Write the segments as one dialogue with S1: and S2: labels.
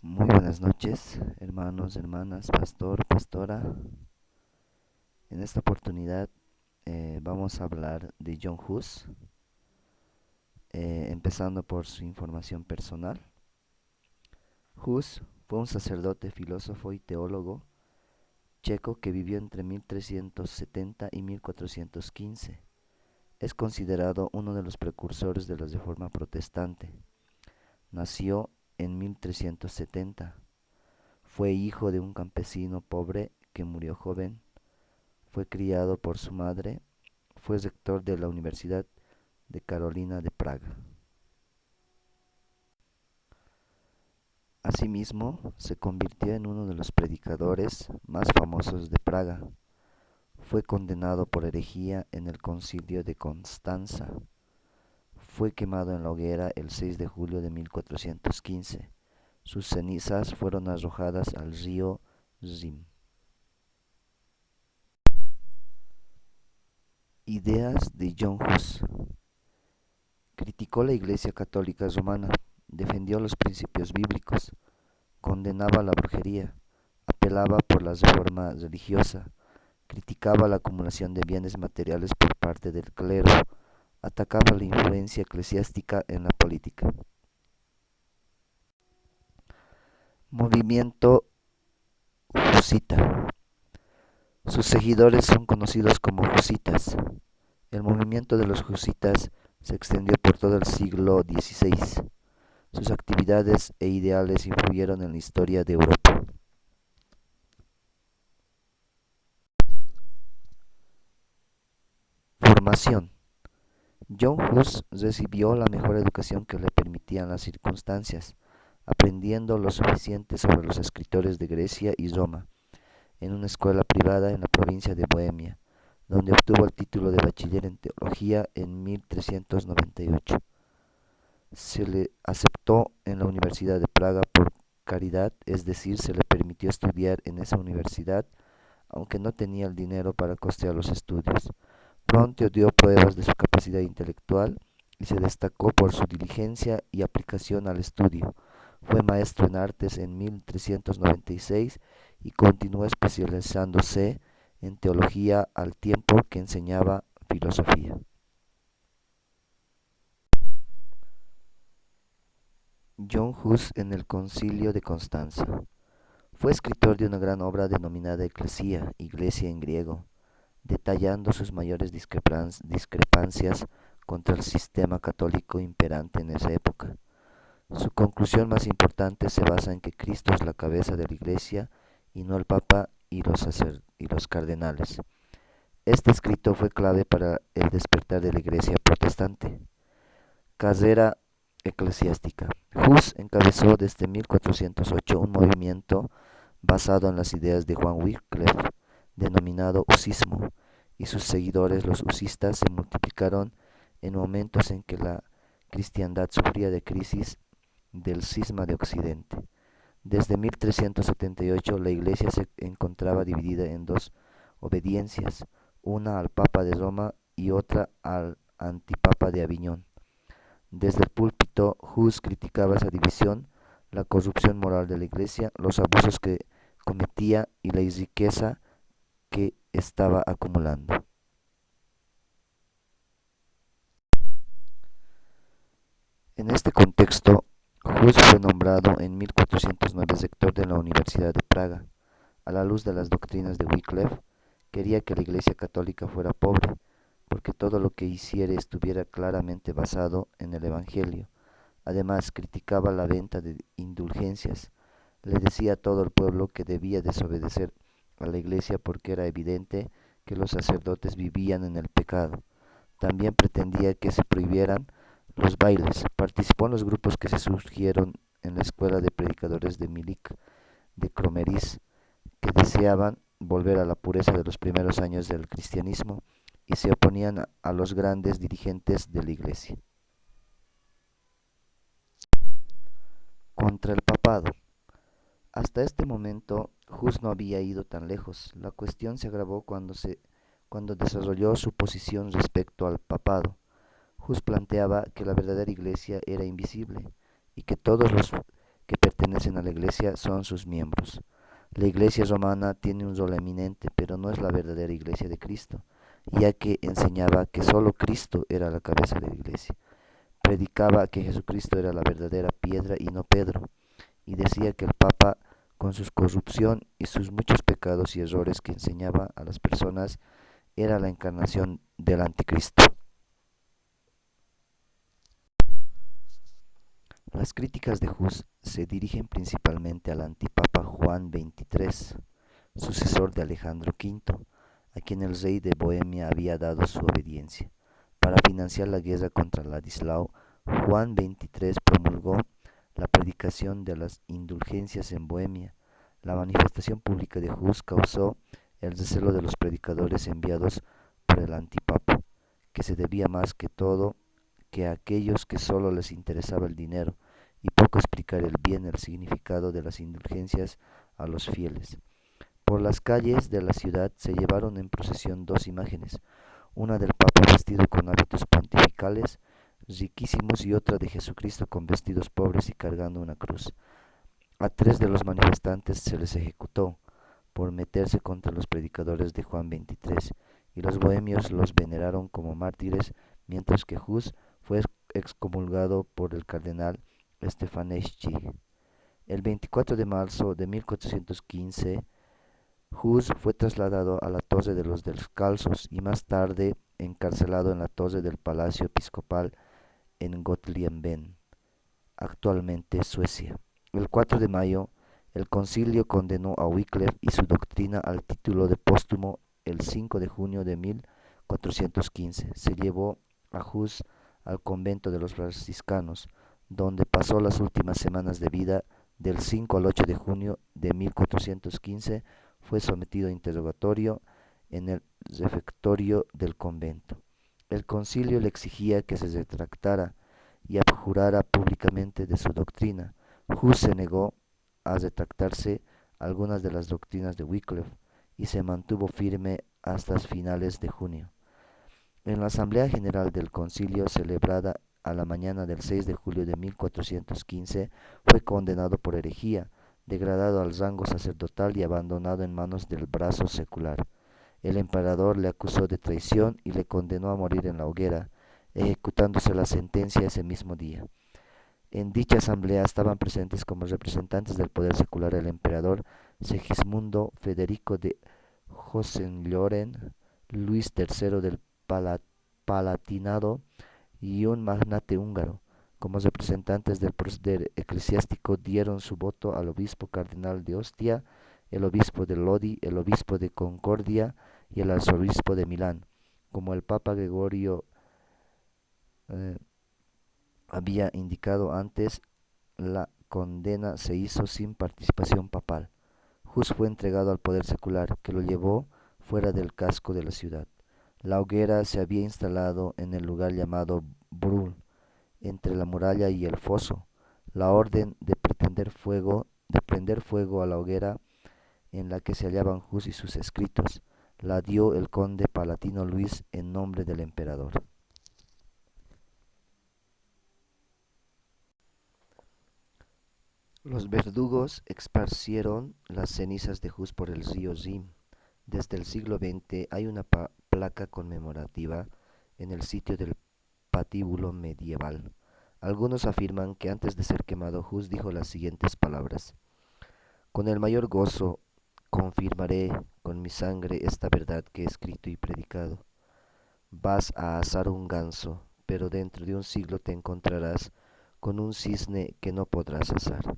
S1: Muy buenas noches, hermanos, hermanas, pastor, pastora. En esta oportunidad vamos a hablar de John Hus, empezando por su información personal. Hus fue un sacerdote, filósofo y teólogo checo que vivió entre 1370 y 1415. Es considerado uno de los precursores de la Reforma Protestante. Nació en 1370. Fue hijo de un campesino pobre que murió joven. Fue criado por su madre. Fue rector de la Universidad de Carolina de Praga. Asimismo, se convirtió en uno de los predicadores más famosos de Praga. Fue condenado por herejía en el Concilio de Constanza. Fue quemado en la hoguera el 6 de julio de 1415. Sus cenizas fueron arrojadas al río Rin. Ideas de John Hus. Criticó la Iglesia Católica Romana, defendió los principios bíblicos, condenaba la brujería, apelaba por la reforma religiosa, criticaba la acumulación de bienes materiales por parte del clero, atacaba la influencia eclesiástica en la política. Movimiento Husita. Sus seguidores son conocidos como Husitas. El movimiento de los Husitas se extendió por todo el siglo XVI. Sus actividades e ideales influyeron en la historia de Europa. Formación. John Hus recibió la mejor educación que le permitían las circunstancias, aprendiendo lo suficiente sobre los escritores de Grecia y Roma, en una escuela privada en la provincia de Bohemia, donde obtuvo el título de bachiller en teología en 1398. Se le aceptó en la Universidad de Praga por caridad, es decir, se le permitió estudiar en esa universidad, aunque no tenía el dinero para costear los estudios. Pronto dio pruebas de su capacidad intelectual y se destacó por su diligencia y aplicación al estudio. Fue maestro en artes en 1396 y continuó especializándose en teología al tiempo que enseñaba filosofía. John Hus en el Concilio de Constanza. Fue escritor de una gran obra denominada Eclesia, Iglesia en griego, detallando sus mayores discrepancias contra el sistema católico imperante en esa época. Su conclusión más importante se basa en que Cristo es la cabeza de la Iglesia y no el Papa y los cardenales. Este escrito fue clave para el despertar de la Iglesia protestante. Carrera eclesiástica. Hus encabezó desde 1408 un movimiento basado en las ideas de Juan Wycliffe, denominado husismo, y sus seguidores, los husistas, se multiplicaron en momentos en que la cristiandad sufría de crisis del cisma de Occidente. Desde 1378 la Iglesia se encontraba dividida en dos obediencias, una al Papa de Roma y otra al Antipapa de Aviñón. Desde el púlpito, Hus criticaba esa división, la corrupción moral de la Iglesia, los abusos que cometía y la riqueza que estaba acumulando. En este contexto, Hus fue nombrado en 1409 rector de la Universidad de Praga. A la luz de las doctrinas de Wycliffe, quería que la Iglesia católica fuera pobre, porque todo lo que hiciera estuviera claramente basado en el Evangelio. Además, criticaba la venta de indulgencias. Le decía a todo el pueblo que debía desobedecer a la Iglesia porque era evidente que los sacerdotes vivían en el pecado. También pretendía que se prohibieran los bailes. Participó en los grupos que se surgieron en la escuela de predicadores de Milik de Cromeris, que deseaban volver a la pureza de los primeros años del cristianismo y se oponían a los grandes dirigentes de la Iglesia. Contra el papado. Hasta este momento, Hus no había ido tan lejos. La cuestión se agravó cuando desarrolló su posición respecto al papado. Hus planteaba que la verdadera Iglesia era invisible y que todos los que pertenecen a la Iglesia son sus miembros. La Iglesia romana tiene un rol eminente, pero no es la verdadera Iglesia de Cristo, ya que enseñaba que solo Cristo era la cabeza de la Iglesia. Predicaba que Jesucristo era la verdadera piedra y no Pedro, y decía que el Papa, con su corrupción y sus muchos pecados y errores que enseñaba a las personas, era la encarnación del Anticristo. Las críticas de Hus se dirigen principalmente al antipapa Juan XXIII, sucesor de Alejandro V, a quien el rey de Bohemia había dado su obediencia. Para financiar la guerra contra Ladislao, Juan XXIII promulgó la predicación de las indulgencias en Bohemia. La manifestación pública de Hus causó el recelo de los predicadores enviados por el antipapa, que se debía más que todo que a aquellos que solo les interesaba el dinero y poco explicar el bien el significado de las indulgencias a los fieles. Por las calles de la ciudad se llevaron en procesión dos imágenes, una del Papa vestido con hábitos pontificales riquísimos y otra de Jesucristo con vestidos pobres y cargando una cruz. A tres de los manifestantes se les ejecutó por meterse contra los predicadores de Juan XXIII, y los bohemios los veneraron como mártires, mientras que Hus fue excomulgado por el cardenal Stefaneschi. El 24 de marzo de 1415, Hus fue trasladado a la Torre de los Descalzos y más tarde encarcelado en la torre del Palacio Episcopal en Gottlieben, actualmente Suecia. El 4 de mayo, el concilio condenó a Wycliffe y su doctrina al título de póstumo. El 5 de junio de 1415 se llevó a Hus al convento de los franciscanos, donde pasó las últimas semanas de vida. Del 5 al 8 de junio de 1415 fue sometido a interrogatorio en el refectorio del convento. El concilio le exigía que se retractara y abjurara públicamente de su doctrina. Hus se negó a retractarse algunas de las doctrinas de Wycliffe y se mantuvo firme hasta finales de junio. En la Asamblea General del Concilio, celebrada a la mañana del 6 de julio de 1415, fue condenado por herejía, degradado al rango sacerdotal y abandonado en manos del brazo secular. El emperador le acusó de traición y le condenó a morir en la hoguera, ejecutándose la sentencia ese mismo día. En dicha asamblea estaban presentes como representantes del poder secular el emperador Segismundo, Federico de Hohenlohen, Luis III del Palatinado y un magnate húngaro. Como representantes del poder eclesiástico dieron su voto al obispo cardenal de Ostia, el obispo de Lodi, el obispo de Concordia y el arzobispo de Milán. Como el Papa Gregorio había indicado antes, la condena se hizo sin participación papal. Hus fue entregado al poder secular, que lo llevó fuera del casco de la ciudad. La hoguera se había instalado en el lugar llamado Brunn, entre la muralla y el foso. La orden de prender fuego a la hoguera en la que se hallaban Hus y sus escritos, la dio el conde palatino Luis en nombre del emperador. Los verdugos esparcieron las cenizas de Hus por el río Rin. Desde el siglo XX hay una placa conmemorativa en el sitio del patíbulo medieval. Algunos afirman que antes de ser quemado Hus dijo las siguientes palabras: con el mayor gozo confirmaré con mi sangre esta verdad que he escrito y predicado. Vas a asar un ganso, pero dentro de un siglo te encontrarás con un cisne que no podrás asar.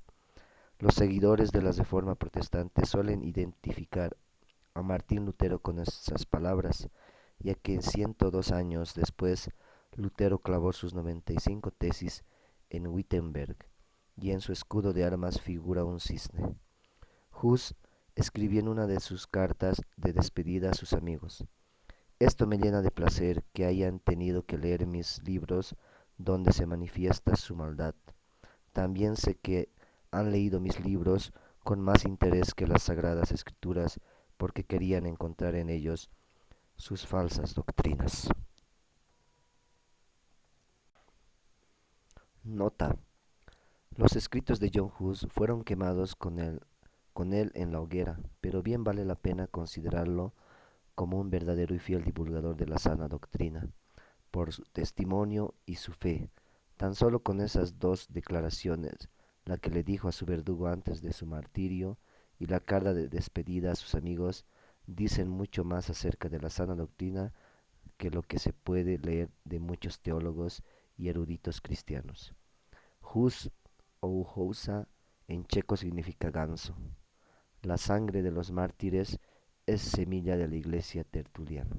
S1: Los seguidores de la Reforma Protestante suelen identificar a Martín Lutero con esas palabras, ya que 102 años después Lutero clavó sus 95 tesis en Wittenberg, y en su escudo de armas figura un cisne. Hus escribió en una de sus cartas de despedida a sus amigos: esto me llena de placer que hayan tenido que leer mis libros donde se manifiesta su maldad. También sé que han leído mis libros con más interés que las sagradas escrituras, porque querían encontrar en ellos sus falsas doctrinas. Nota: Los escritos de John Hus fueron quemados con él en la hoguera, pero bien vale la pena considerarlo como un verdadero y fiel divulgador de la sana doctrina, por su testimonio y su fe. Tan solo con esas dos declaraciones, la que le dijo a su verdugo antes de su martirio y la carta de despedida a sus amigos, dicen mucho más acerca de la sana doctrina que lo que se puede leer de muchos teólogos y eruditos cristianos. Hus o Housa en checo significa ganso. La sangre de los mártires es semilla de la iglesia tertuliana.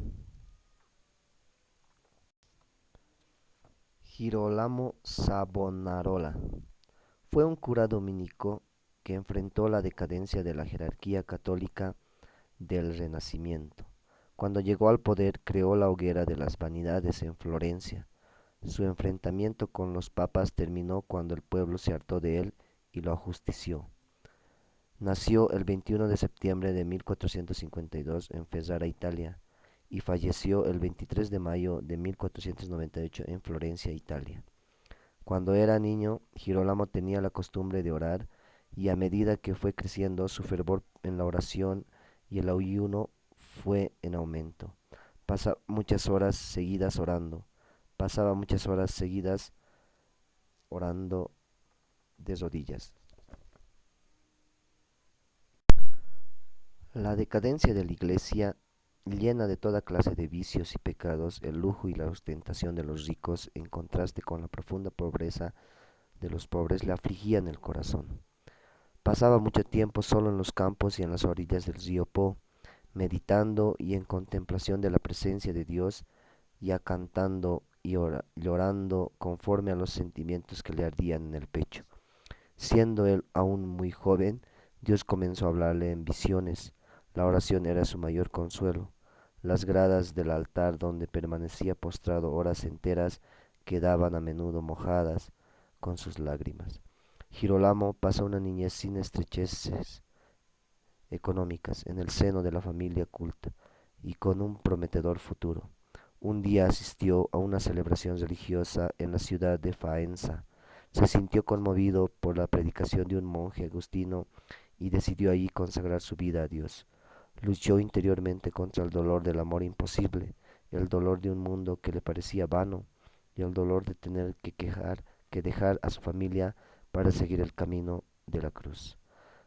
S1: Girolamo Savonarola fue un cura dominico que enfrentó la decadencia de la jerarquía católica del Renacimiento. Cuando llegó al poder creó la hoguera de las vanidades en Florencia. Su enfrentamiento con los papas terminó cuando el pueblo se hartó de él y lo ajustició. Nació el 21 de septiembre de 1452 en Ferrara, Italia, y falleció el 23 de mayo de 1498 en Florencia, Italia. Cuando era niño, Girolamo tenía la costumbre de orar, y a medida que fue creciendo, su fervor en la oración y el ayuno fue en aumento. Pasaba muchas horas seguidas orando de rodillas. La decadencia de la iglesia, llena de toda clase de vicios y pecados, el lujo y la ostentación de los ricos, en contraste con la profunda pobreza de los pobres, le afligían el corazón. Pasaba mucho tiempo solo en los campos y en las orillas del río Po, meditando y en contemplación de la presencia de Dios, ya cantando y llorando conforme a los sentimientos que le ardían en el pecho. Siendo él aún muy joven, Dios comenzó a hablarle en visiones. La oración era su mayor consuelo. Las gradas del altar donde permanecía postrado horas enteras quedaban a menudo mojadas con sus lágrimas. Girolamo pasa una niñez sin estrecheces económicas en el seno de la familia culta y con un prometedor futuro. Un día asistió a una celebración religiosa en la ciudad de Faenza. Se sintió conmovido por la predicación de un monje agustino y decidió allí consagrar su vida a Dios. Luchó interiormente contra el dolor del amor imposible, el dolor de un mundo que le parecía vano y el dolor de tener que dejar a su familia para seguir el camino de la cruz.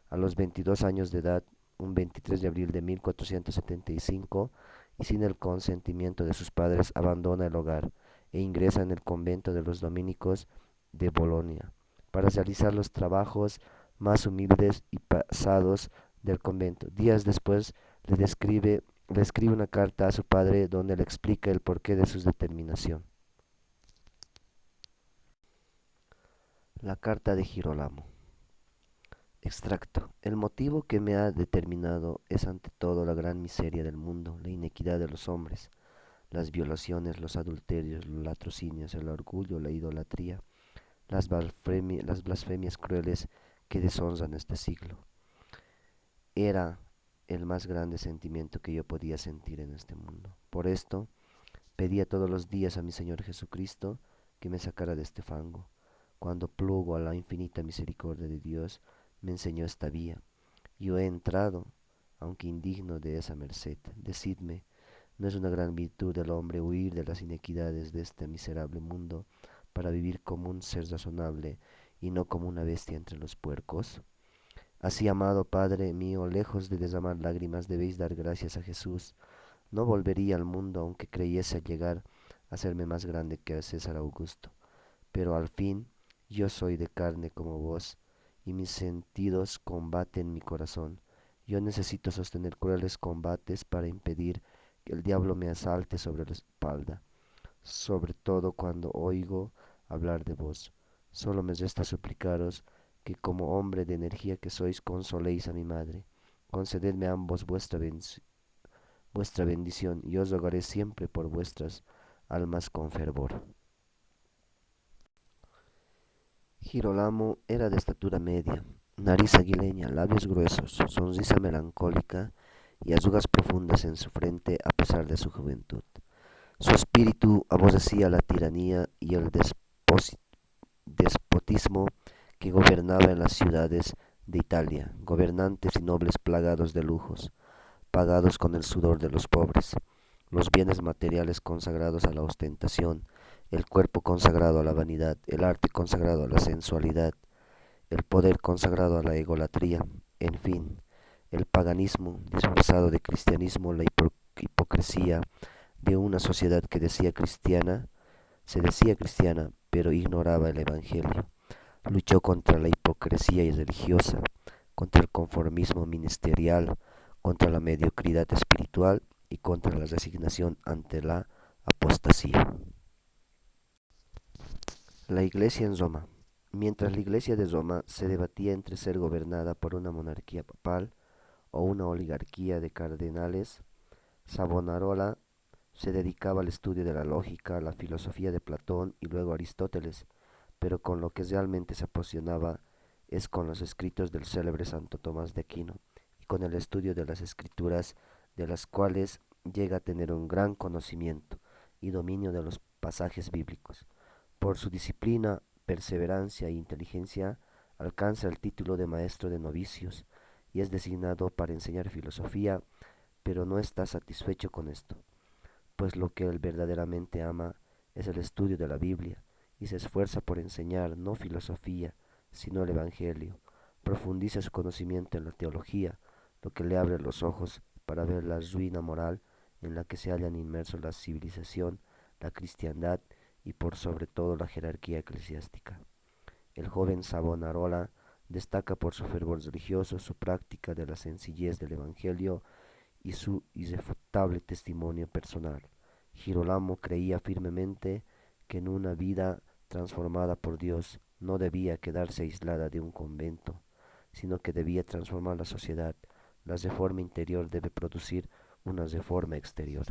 S1: A los 22 años de edad, un 23 de abril de 1475, y sin el consentimiento de sus padres, abandona el hogar e ingresa en el convento de los dominicos de Bolonia para realizar los trabajos más humildes y pesados del convento. Días después le escribe una carta a su padre donde le explica el porqué de su determinación. La carta de Girolamo. Extracto. El motivo que me ha determinado es ante todo la gran miseria del mundo, la inequidad de los hombres, las violaciones, los adulterios, los latrocinios, el orgullo, la idolatría, las blasfemias crueles que deshonran este siglo. Era el más grande sentimiento que yo podía sentir en este mundo. Por esto, pedía todos los días a mi Señor Jesucristo que me sacara de este fango. Cuando plugo a la infinita misericordia de Dios, me enseñó esta vía. Yo he entrado, aunque indigno de esa merced. Decidme, ¿no es una gran virtud del hombre huir de las inequidades de este miserable mundo para vivir como un ser razonable y no como una bestia entre los puercos? Así, amado Padre mío, lejos de derramar lágrimas, debéis dar gracias a Jesús. No volvería al mundo aunque creyese llegar a serme más grande que César Augusto. Pero al fin yo soy de carne como vos, y mis sentidos combaten mi corazón. Yo necesito sostener crueles combates para impedir que el diablo me asalte sobre la espalda, sobre todo cuando oigo hablar de vos. Solo me resta suplicaros que como hombre de energía que sois consoléis a mi madre. Concededme a ambos vuestra bendición, y os rogaré siempre por vuestras almas con fervor. Girolamo era de estatura media, nariz aguileña, labios gruesos, sonrisa melancólica y arrugas profundas en su frente a pesar de su juventud. Su espíritu aborrecía la tiranía y el despotismo que gobernaba en las ciudades de Italia, gobernantes y nobles plagados de lujos, pagados con el sudor de los pobres, los bienes materiales consagrados a la ostentación, el cuerpo consagrado a la vanidad, el arte consagrado a la sensualidad, el poder consagrado a la egolatría, en fin, el paganismo disfrazado de cristianismo, la hipocresía de una sociedad que se decía cristiana, pero ignoraba el Evangelio. Luchó contra la hipocresía religiosa, contra el conformismo ministerial, contra la mediocridad espiritual y contra la resignación ante la apostasía. La Iglesia en Roma. Mientras la Iglesia de Roma se debatía entre ser gobernada por una monarquía papal o una oligarquía de cardenales, Savonarola se dedicaba al estudio de la lógica, la filosofía de Platón y luego Aristóteles, pero con lo que realmente se apasionaba es con los escritos del célebre Santo Tomás de Aquino y con el estudio de las escrituras, de las cuales llega a tener un gran conocimiento y dominio de los pasajes bíblicos. Por su disciplina, perseverancia e inteligencia alcanza el título de maestro de novicios y es designado para enseñar filosofía, pero no está satisfecho con esto, pues lo que él verdaderamente ama es el estudio de la Biblia y se esfuerza por enseñar no filosofía, sino el Evangelio. Profundiza su conocimiento en la teología, lo que le abre los ojos para ver la ruina moral en la que se hallan inmersos la civilización, la cristiandad y por sobre todo la jerarquía eclesiástica. El joven Savonarola destaca por su fervor religioso, su práctica de la sencillez del Evangelio y su irrefutable testimonio personal. Girolamo creía firmemente que en una vida transformada por Dios no debía quedarse aislada de un convento, sino que debía transformar la sociedad. La reforma interior debe producir una reforma exterior.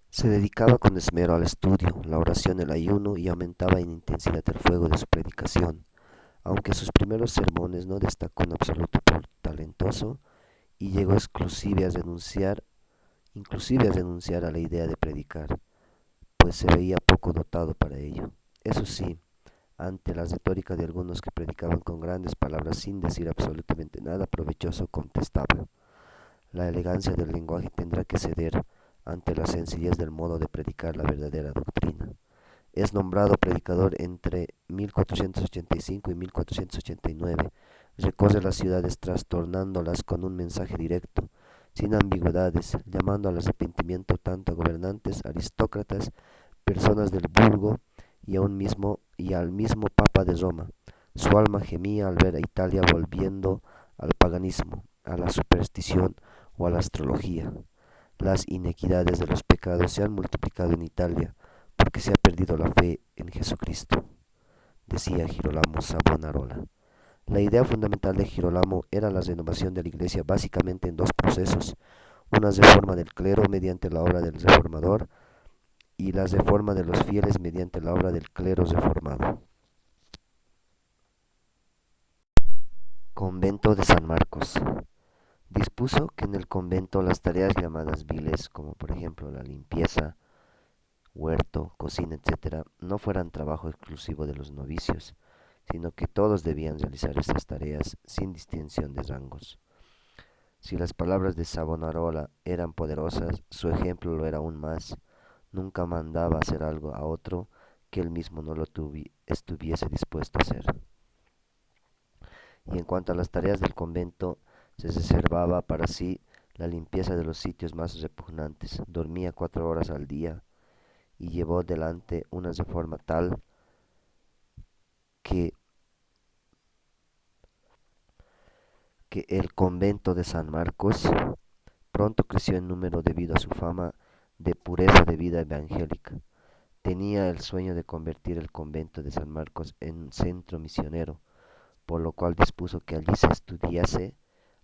S1: Se dedicaba con esmero al estudio, la oración, el ayuno y aumentaba en intensidad el fuego de su predicación. Aunque sus primeros sermones no destacó en absoluto por talentoso, y llegó inclusive a renunciar a la idea de predicar, pues se veía poco dotado para ello. Eso sí, ante la retórica de algunos que predicaban con grandes palabras sin decir absolutamente nada provechoso, contestaba: la elegancia del lenguaje tendrá que ceder ante la sencillez del modo de predicar la verdadera doctrina. Es nombrado predicador entre 1485 y 1489. Recorre las ciudades trastornándolas con un mensaje directo, sin ambigüedades, llamando al arrepentimiento tanto a gobernantes, aristócratas, personas del vulgo y al mismo Papa de Roma. Su alma gemía al ver a Italia volviendo al paganismo, a la superstición o a la astrología. Las inequidades de los pecados se han multiplicado en Italia porque se ha perdido la fe en Jesucristo, decía Girolamo Savonarola. La idea fundamental de Girolamo era la renovación de la Iglesia básicamente en dos procesos: una reforma del clero mediante la obra del reformador y la reforma de los fieles mediante la obra del clero reformado. Convento de San Marcos. Dispuso que en el convento las tareas llamadas viles, como por ejemplo la limpieza, huerto, cocina, etc., no fueran trabajo exclusivo de los novicios, sino que todos debían realizar estas tareas sin distinción de rangos. Si las palabras de Savonarola eran poderosas, su ejemplo lo era aún más. Nunca mandaba hacer algo a otro que él mismo no lo estuviese dispuesto a hacer. Y en cuanto a las tareas del convento, se reservaba para sí la limpieza de los sitios más repugnantes. Dormía 4 horas al día y llevó adelante una reforma tal que, que el convento de San Marcos pronto creció en número debido a su fama de pureza de vida evangélica. Tenía el sueño de convertir el convento de San Marcos en centro misionero, por lo cual dispuso que allí se estudiase,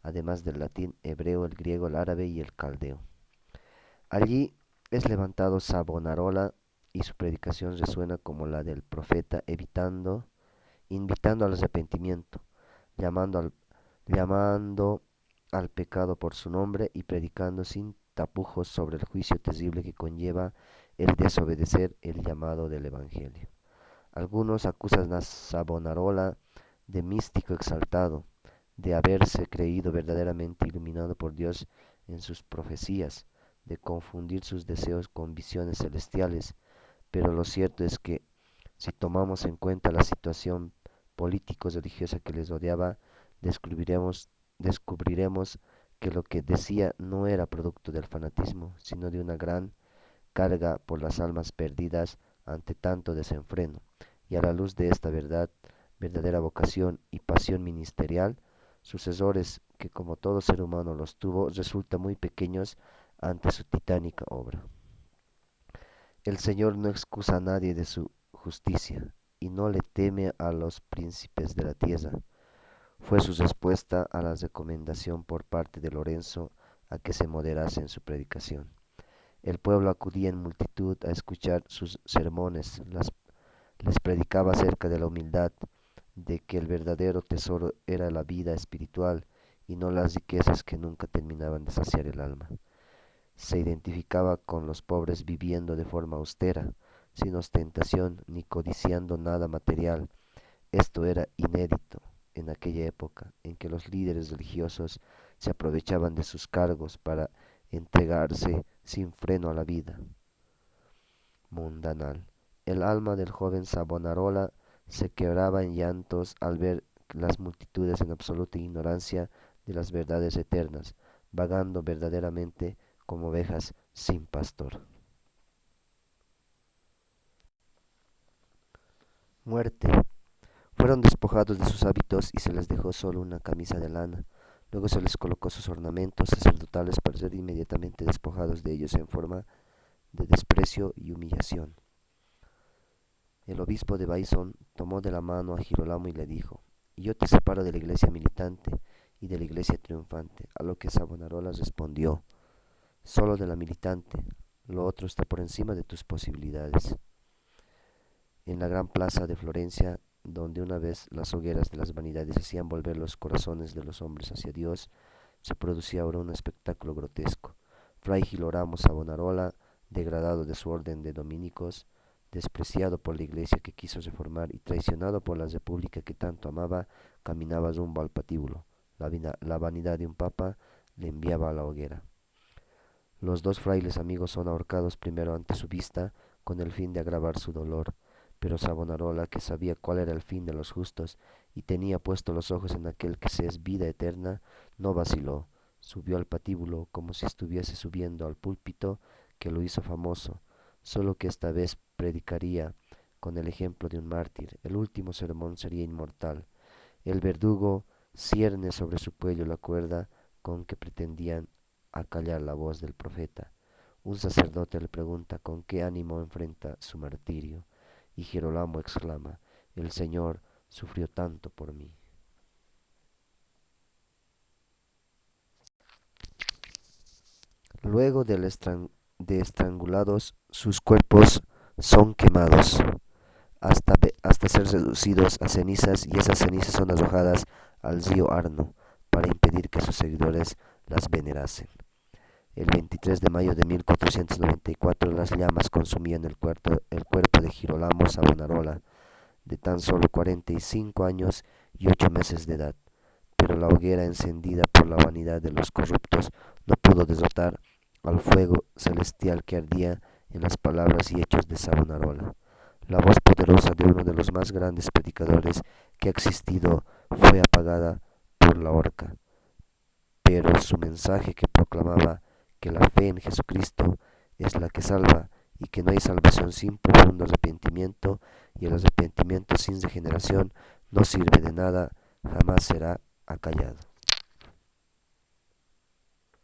S1: además del latín, hebreo, el griego, el árabe y el caldeo. Allí es levantado Savonarola y su predicación resuena como la del profeta, invitando al arrepentimiento, llamando al, llamando al pecado por su nombre y predicando sin tapujos sobre el juicio terrible que conlleva el desobedecer el llamado del Evangelio. Algunos acusan a Savonarola de místico exaltado, de haberse creído verdaderamente iluminado por Dios en sus profecías, de confundir sus deseos con visiones celestiales, pero lo cierto es que si tomamos en cuenta la situación político-religiosa que les rodeaba, descubriremos, descubriremos que lo que decía no era producto del fanatismo, sino de una gran carga por las almas perdidas ante tanto desenfreno. Y a la luz de esta verdad, verdadera vocación y pasión ministerial, sucesores que como todo ser humano los tuvo, resultan muy pequeños ante su titánica obra. El Señor no excusa a nadie de su justicia, y no le teme a los príncipes de la tierra. Fue su respuesta a la recomendación por parte de Lorenzo a que se moderase en su predicación. El pueblo acudía en multitud a escuchar sus sermones, les predicaba acerca de la humildad, de que el verdadero tesoro era la vida espiritual y no las riquezas que nunca terminaban de saciar el alma. Se identificaba con los pobres viviendo de forma austera, sin ostentación ni codiciando nada material. Esto era inédito en aquella época en que los líderes religiosos se aprovechaban de sus cargos para entregarse sin freno a la vida mundanal. El alma del joven Savonarola se quebraba en llantos al ver las multitudes en absoluta ignorancia de las verdades eternas, vagando verdaderamente como ovejas sin pastor. Muerte. Fueron despojados de sus hábitos y se les dejó solo una camisa de lana. Luego se les colocó sus ornamentos sacerdotales para ser inmediatamente despojados de ellos en forma de desprecio y humillación. El obispo de Baizón tomó de la mano a Girolamo y le dijo: yo te separo de la iglesia militante y de la iglesia triunfante. A lo que Savonarola respondió: solo de la militante, lo otro está por encima de tus posibilidades. En la gran plaza de Florencia, donde una vez las hogueras de las vanidades hacían volver los corazones de los hombres hacia Dios, se producía ahora un espectáculo grotesco. Fray Girolamo Savonarola, degradado de su orden de dominicos, despreciado por la iglesia que quiso reformar y traicionado por la república que tanto amaba, caminaba rumbo al patíbulo. La vanidad de un papa le enviaba a la hoguera. Los dos frailes amigos son ahorcados primero ante su vista, con el fin de agravar su dolor. Pero Savonarola, que sabía cuál era el fin de los justos y tenía puestos los ojos en aquel que se es vida eterna, no vaciló. Subió al patíbulo como si estuviese subiendo al púlpito que lo hizo famoso, solo que esta vez predicaría con el ejemplo de un mártir. El último sermón sería inmortal. El verdugo cierne sobre su cuello la cuerda con que pretendían acallar la voz del profeta. Un sacerdote le pregunta con qué ánimo enfrenta su martirio, y Girolamo exclama: el Señor sufrió tanto por mí. Luego de estrangulados, sus cuerpos son quemados hasta ser reducidos a cenizas, y esas cenizas son arrojadas al río Arno para impedir que sus seguidores las venerasen. El 23 de mayo de 1494 las llamas consumían el cuerpo de Girolamo Savonarola, de tan solo 45 años y 8 meses de edad. Pero la hoguera encendida por la vanidad de los corruptos no pudo derrotar al fuego celestial que ardía en las palabras y hechos de Savonarola. La voz poderosa de uno de los más grandes predicadores que ha existido fue apagada por la horca, pero su mensaje, que proclamaba que la fe en Jesucristo es la que salva y que no hay salvación sin profundo arrepentimiento, y el arrepentimiento sin regeneración no sirve de nada, jamás será acallado.